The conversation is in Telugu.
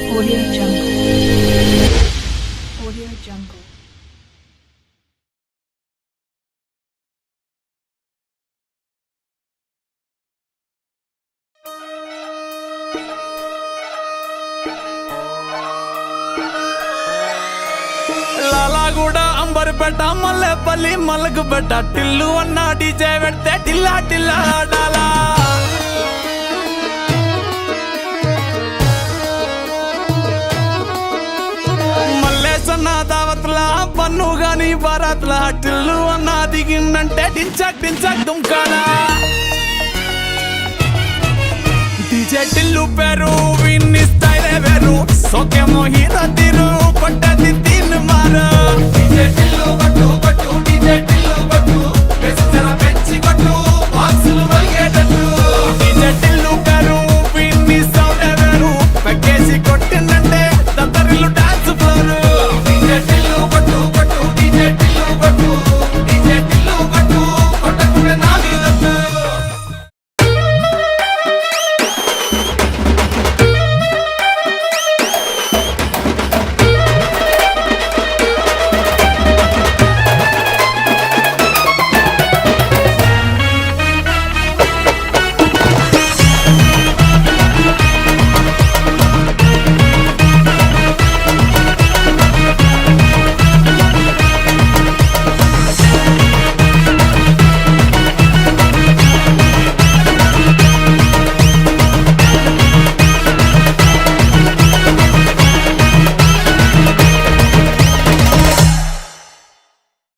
Audio Jungle. Audio Jungle. Lalaguda Amberpet Mallepally Malakpet Tillu అన్న డీజే పెడితే టిల్లా టిల్లా ఆడాలా మల్లేసన్న దావత్ల పన్ను గాని బారాత్ల టిల్లు అన్న దిగిందంటే టించక్ టించక్ దుంకాలా డీజే టిల్లు పేరు విన్ని స్టైలే వేరు సోకేమో హీరో తీరు కొట్టది తీన్ మారు డీజే టిల్లు పట్టు